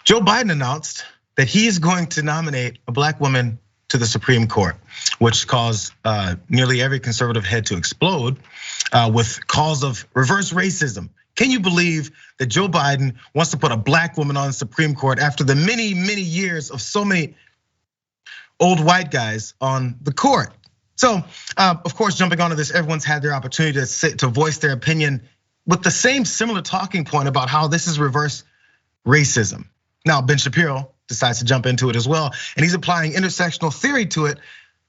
Joe Biden announced that he is going to nominate a black woman to the Supreme Court, which caused nearly every conservative head to explode with calls of reverse racism. Can you believe that Joe Biden wants to put a black woman on the Supreme Court after the many, many years of so many old white guys on the court? So, of course, jumping onto this, everyone's had their opportunity to voice their opinion with the same similar talking point about how this is reverse racism. Now, Ben Shapiro decides to jump into it as well, and he's applying intersectional theory to it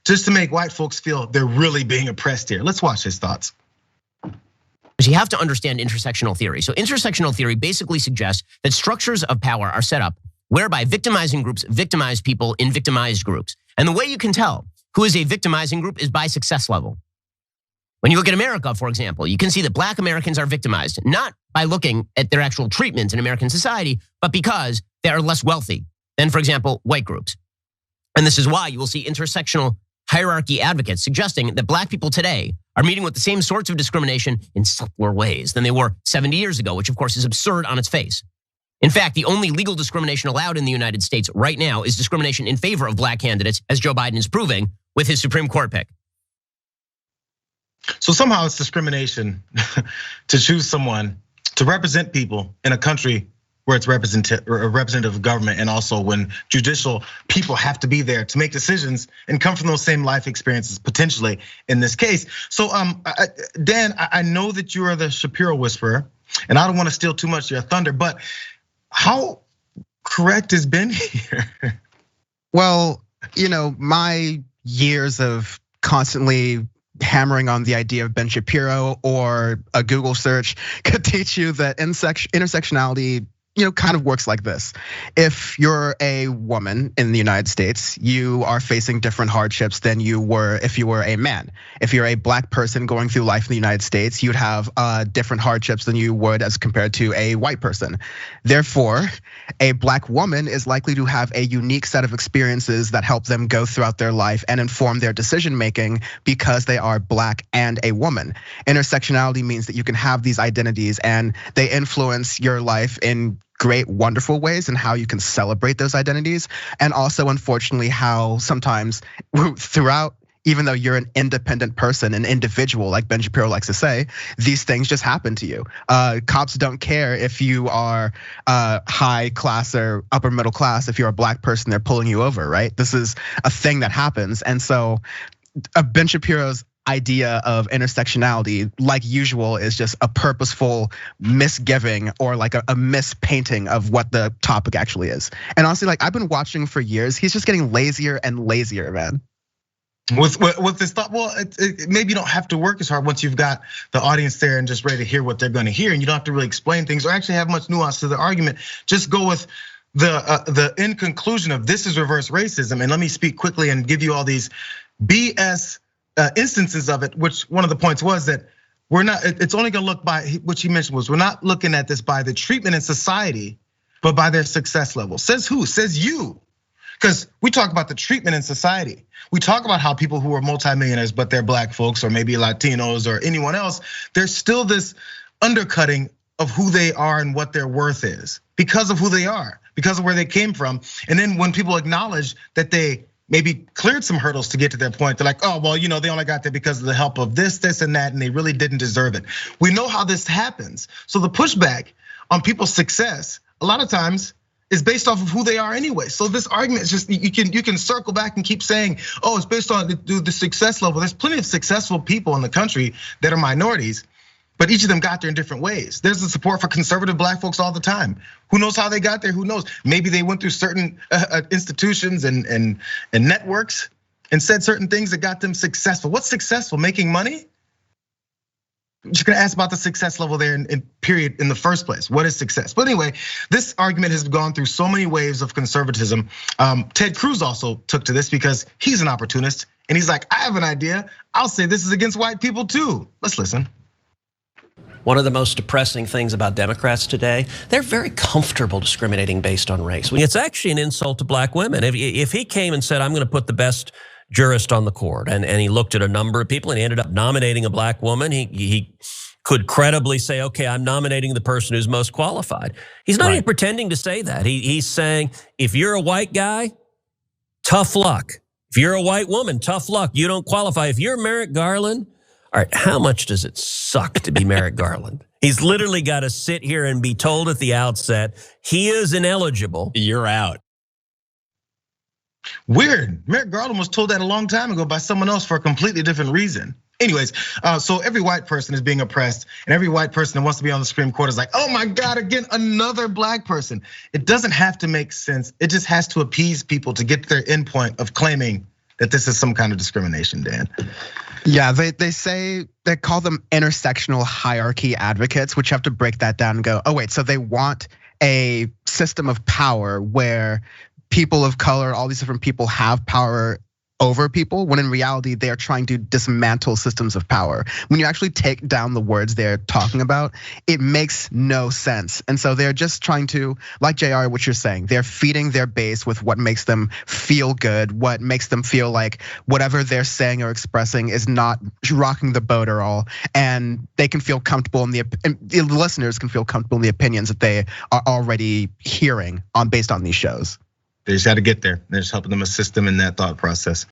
just to make white folks feel they're really being oppressed here. Let's watch his thoughts. You have to understand intersectional theory. So intersectional theory basically suggests that structures of power are set up whereby victimizing groups victimize people in victimized groups. And the way you can tell who is a victimizing group is by success level. When you look at America, for example, you can see that black Americans are victimized, not by looking at their actual treatment in American society, but because they are less wealthy than, for example, white groups. And this is why you will see intersectional hierarchy advocates suggesting that black people today are meeting with the same sorts of discrimination in subtler ways than they were 70 years ago, which of course is absurd on its face. In fact, the only legal discrimination allowed in the United States right now is discrimination in favor of black candidates, as Joe Biden is proving with his Supreme Court pick. So somehow it's discrimination to choose someone to represent people in a country where it's representative government, and also when judicial people have to be there to make decisions and come from those same life experiences potentially in this case. So Dan, I know that you are the Shapiro whisperer, and I don't want to steal too much of your thunder, but how correct has Ben here? Well, my years of constantly hammering on the idea of Ben Shapiro or a Google search could teach you that intersectionality kind of works like this. If you're a woman in the United States, you are facing different hardships than you were if you were a man. If you're a black person going through life in the United States, you'd have different hardships than you would as compared to a white person. Therefore, a black woman is likely to have a unique set of experiences that help them go throughout their life and inform their decision making because they are black and a woman. Intersectionality means that you can have these identities and they influence your life in great, wonderful ways, and how you can celebrate those identities. And also, unfortunately, how sometimes throughout, even though you're an independent person, an individual, like Ben Shapiro likes to say, these things just happen to you. Cops don't care if you are high class or upper middle class. If you're a black person, they're pulling you over, right? This is a thing that happens. And so Ben Shapiro's idea of intersectionality, like usual, is just a purposeful misgiving or like a mispainting of what the topic actually is. And honestly, like I've been watching for years, he's just getting lazier and lazier, man. With this thought, well, maybe you don't have to work as hard once you've got the audience there and just ready to hear what they're going to hear, and you don't have to really explain things or actually have much nuance to the argument. Just go with the end conclusion of this is reverse racism. And let me speak quickly and give you all these BS instances of it, which one of the points was that we're not, it's only gonna look by, which he mentioned was, we're not looking at this by the treatment in society, but by their success level. Says who? Says you. Because we talk about the treatment in society. We talk about how people who are multimillionaires, but they're black folks or maybe Latinos or anyone else, there's still this undercutting of who they are and what their worth is because of who they are, because of where they came from. And then when people acknowledge that they maybe cleared some hurdles to get to their point, they're like, oh, well, they only got there because of the help of this, and that, and they really didn't deserve it. We know how this happens. So the pushback on people's success, a lot of times, is based off of who they are anyway. So this argument is just, you can circle back and keep saying, oh, it's based on the success level. There's plenty of successful people in the country that are minorities, but each of them got there in different ways. There's the support for conservative black folks all the time. Who knows how they got there? Who knows? Maybe they went through certain institutions and networks and said certain things that got them successful. What's successful? Making money? I'm just gonna ask about the success level there in period in the first place. What is success? But anyway, this argument has gone through so many waves of conservatism. Ted Cruz also took to this because he's an opportunist and he's like, I have an idea. I'll say this is against white people too. Let's listen. One of the most depressing things about Democrats today, they're very comfortable discriminating based on race. It's actually an insult to black women. If he came and said, I'm gonna put the best jurist on the court, and he looked at a number of people and he ended up nominating a black woman, he could credibly say, okay, I'm nominating the person who's most qualified. He's not even pretending to say that. He's saying, if you're a white guy, tough luck. If you're a white woman, tough luck. You don't qualify. If you're Merrick Garland, all right, how much does it suck to be Merrick Garland? He's literally got to sit here and be told at the outset, he is ineligible. You're out. Weird. Merrick Garland was told that a long time ago by someone else for a completely different reason. Anyways, so every white person is being oppressed, and every white person that wants to be on the Supreme Court is like, oh my God, again, another black person. It doesn't have to make sense. It just has to appease people to get their endpoint of claiming that this is some kind of discrimination, Dan. Yeah, they call them intersectional hierarchy advocates, which have to break that down and go, oh wait, so they want a system of power where people of color, all these different people have power over people, when in reality, they are trying to dismantle systems of power. When you actually take down the words they're talking about, it makes no sense. And so they're just trying to, like Jayar, what you're saying, they're feeding their base with what makes them feel good, what makes them feel like whatever they're saying or expressing is not rocking the boat at all. And they can feel comfortable and the listeners can feel comfortable in the opinions that they are already hearing based on these shows. They just got to get there. They're just helping them assist them in that thought process.